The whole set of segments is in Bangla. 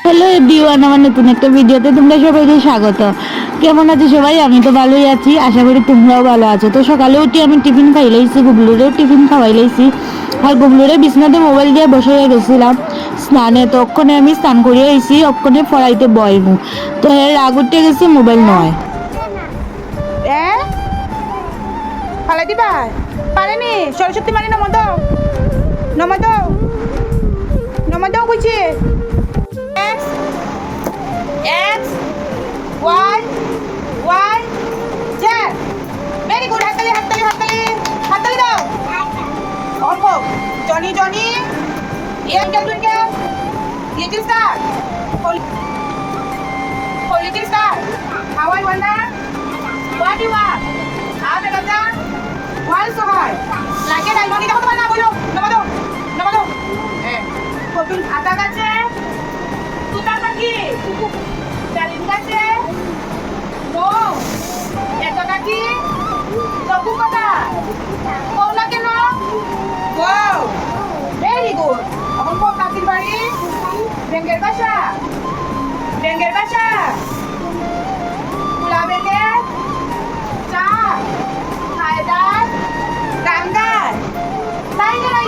হ্যালো এভরিওয়ান, আমার নতুন একটা ভিডিওতে তোমরা সবাইকে স্বাগত। কেমন আছো সবাই? আমি তো ভালোই আছি, আশা করি তোমরাও ভালো আছো। তো সকালে উঠে আমি টিফিন খাই লাইছি, গুবলুরেও টিফিন খাওয়াই লাইছি। আর গুবলুরে বিছনাতে মোবাইল দিয়ে বসাইয়া গেছিলাম স্নানে। তো অক্ষণে আমি স্নান করিয়া আইছি, অক্ষণে পড়াইতে বয়মু। তো হ্যাঁ, রাগ উঠে গেছে, মোবাইল নয়। ফালাই দিবা পারেনি সরস্বতী মানে নমদ নমদ নমদ বুঝছি X X Y Y Z very good হাততালি হাততালি হাততালি হাততালি দাও অল্প Johnny Johnny twinkle twinkle little star little star how I wonder what you are are বেটা ওয়াল সহায় লাগে না ননি দেখো তোমার না বলো নমদো কতুল খাতা গাছে তুতা পাখি ডালিম গাছে নো এত নাকি লঘু কথা কৌলা কেন ওয়াও ভেরি গুড এখন কোন কাকির বাড়ি ডেঙ্গের বাসা গুলা বেগে চা খায়দার গাঙ্গার তাই না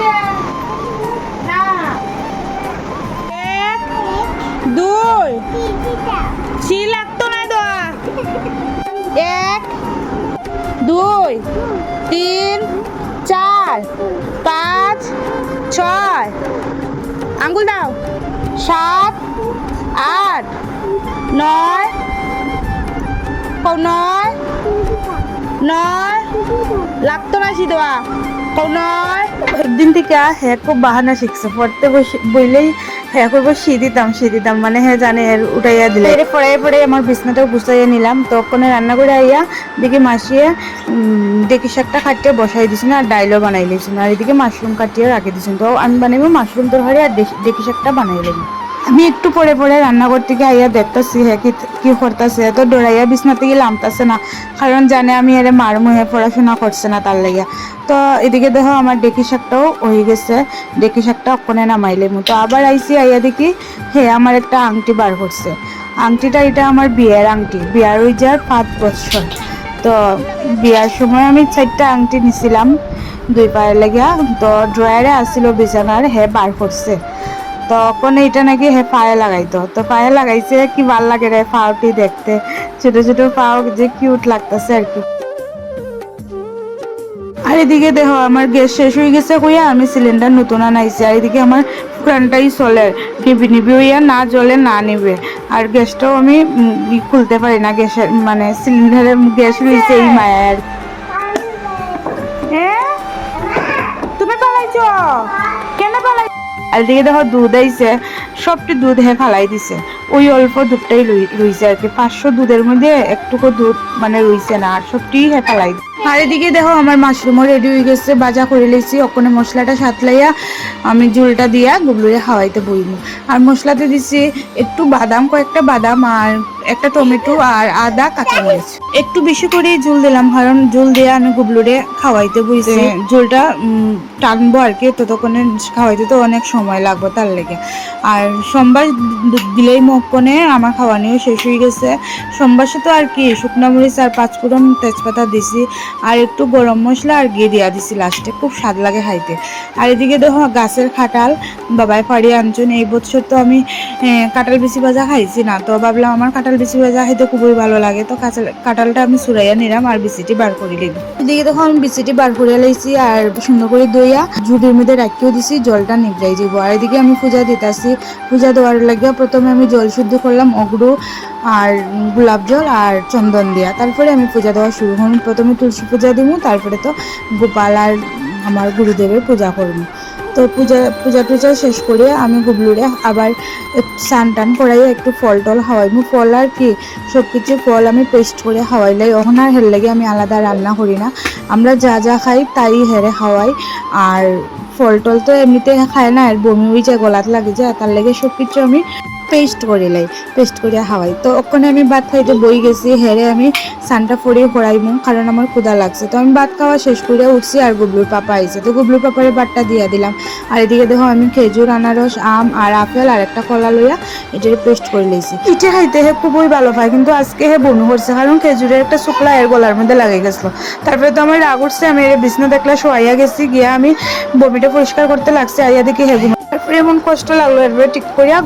এক দুই ছি লাগতো না দোয়া এক দুই তিন চার পাঁচ ছয় আঙ্গুল দাও সাত আট নয় নয় নয় লাগতো না সিদোয়া নয়। একদিন থেকে হ্যাঁ খুব বাহানা শিখছে, পড়তে বইলেই হ্যাঁ করবো শি দিতাম মানে হ্যাঁ জানে উঠাইয়া দিলে এর পড়ে আমার বিছনাটাও গুছাইয়া নিলাম। তখন রান্না করে আইয়া দেখি মাসিয়ে ডেকি শাকটা কাটিয়ে বসাই দিছিল আর ডাইলও বানাই লিছিল, আর এদিকে মাশরুম কাটিয়ে রাখি দিছিল। তো আমি বানাইবো মাশরুম তরকারি আর ডেকি শাকটা বানাই লাগি। আমি একটু পরে রান্না করতে গিয়ে আইয়া দেখতেছি হ্যাঁ কি করতেছে, তো ডরাইয়া বিছনা থেকে নামতেছে না, কারণ জানে আমি এর মার মুহে পড়াশোনা করছে না তার লাগিয়া। তো এদিকে দেখো আমার ডেকি শাকটাও হয়ে গেছে, ডেকি শাকটা ওখানে নামাইলে তো আবার আইসি আইয়া দেখি হ্যাঁ আমার একটা আংটি বার করছে। আংটিটা এটা আমার বিয়ের আংটি, বিয়ার হয়ে যাওয়ার 5 বছর। তো বিয়ার সময় আমি 4টা আংটি নিছিলাম 2 পায়ের লাগিয়া, তো ড্রয়ারে আসছিল বিছানার, হ্যাঁ বার করছে। তখন এইটা নাকি হ্যাঁ পায়ে লাগাইতো, তো পায়ে লাগাইছে কি ভাল লাগে রে পাউটি দেখতে, ছোট ছোট পাও যে কিউট লাগতেছে আর কি। আর এদিকে দেখো আমার গ্যাস শেষ হয়ে গেছে কইয়া আমি সিলিন্ডার নতুন আনাইছি, আর এদিকে আমার পুরানটাই চলে, নিবি নিবি হইয়া না জ্বলে না নিবে। আর গ্যাসটাও আমি খুলতে পারি না, গ্যাসের মানে সিলিন্ডারের গ্যাস রয়েছে এই মায়া আর তুমি পালাইছো কেন পালাই। আর দিকে দেখো দুধ আইছে, সবটি দুধ ফালাই দিছে, ওই অল্প দুধটাই রইছে আর কি। 500 দুধের মধ্যে একটুকু দুধ মানে রইছে না, আর সবটি ফালাই। আর এদিকে দেখো আমার মাশরুমও রেডি হয়ে গেছে, ভাজা করে লেছি। ওখানে মশলাটা সাতলাইয়া আমি ঝুলটা দিয়া গুবলুয়ে খাওয়াইতে বইনি। আর মশলাতে দিছি একটু বাদাম, কয়েকটা বাদাম আর একটা টমেটো আর আদা কাঁচামরিচ। একটু বেশি করে ঝুল দিলাম, কারণ ঝুল দিয়ে আমি গুবলুরে খাওয়াইতে বইছি, ঝুলটা টানবো আর কি, ততক্ষণে খাওয়াইতে তো অনেক সময় লাগবে তার লেগে। আর সোমবার দিলেই মক্ষণে আমার খাওয়ানিও শেষ হয়ে গেছে। সোমবার তো আর কি শুকনো মরিচ আর 5 ফোড়ন তেজপাতা দিছি, আর একটু গরম মশলা আর ঘি দিয়া দিছি লাস্টে, খুব স্বাদ লাগে খাইতে। আর এদিকে দেখো গাছের কাঁঠাল বাবাই ফাড়িয়ে আনছেন। এই বছর তো আমি কাঁঠাল বিচি ভাজা খাইছি না, তো ভাবলাম আমার কাঁঠাল বিচি ভাজা খাইতে খুবই ভালো লাগে। তো কাঁঠালটা আমি চুরাইয়া নিলাম আর বিচিটি বার করে নিলাম। এদিকে দেখো আমি বিচিটি বার করে লাইছি আর সুন্দর করে দইয়া ঝুড়ির মধ্যে রাখিও দিছি, জলটা নিভরাই যাব। আর এদিকে আমি পূজা দিতেছি, পূজা দেওয়ার লাগিয়া প্রথমে আমি জল শুদ্ধ করলাম অগ্রু আর গোলাপ জল আর চন্দন দিয়া, তারপরে আমি পূজা দেওয়া শুরু করলাম। প্রথমে তুলসী পূজা দিব, তারপরে তো গোপাল আর আমার গুরুদেবের পূজা করবো। তো পূজা টুজা শেষ করে আমি গুবলুরে আবার স্নান টান করাই একটু ফল টল খাওয়াইমু। ফল আর কি সব কিছু ফল আমি পেস্ট করে খাওয়াইলাই, ওখান আর হের লাগে আমি আলাদা রান্না করি না, আমরা যা যা খাই তাই হেরে খাওয়াই। আর ফল টল তো এমনিতে খায় না, আর বমি হয়ে যায়, গলাত লাগে যায়, তার লেগে সব কিছু আমি পেস্ট করে লাই, পেস্ট করে হাওয়াই। তো ওখানে আমি ভাত খাইতে বই গেছি, হেরে আমি সানটা ফড়িয়ে খড়াইমু, কারণ আমার ক্ষুধা লাগছে। তো আমি ভাত খাওয়া শেষ করে উঠছি, আর গুবলুর পাপা আইছে, তো গুবলুর পাপারে ভাতটা দিয়া দিলাম। আর এদিকে দেখো আমি খেজুর, আনারস, আম আর আপেল আর একটা কলা লইয়া এটারে পেস্ট করে লইছি। পিঠে খাইতে হে খুবই ভালো পায়, কিন্তু আজকে হে বনু করছে, কারণ খেজুরের একটা শুকলা এর গলার মধ্যে লাগে গেছিলো। তারপরে তো আমার রাগ উঠছে, আমি এর বিছনা দেখলে শোয়াইয়া গেছি, গিয়া আমি বমিটা পরিষ্কার করতে লাগছে, আইয়া দেখি হে ঘুমা। তারপরে এমন কষ্ট লাগলো, এরপরে ঠিক করিয়া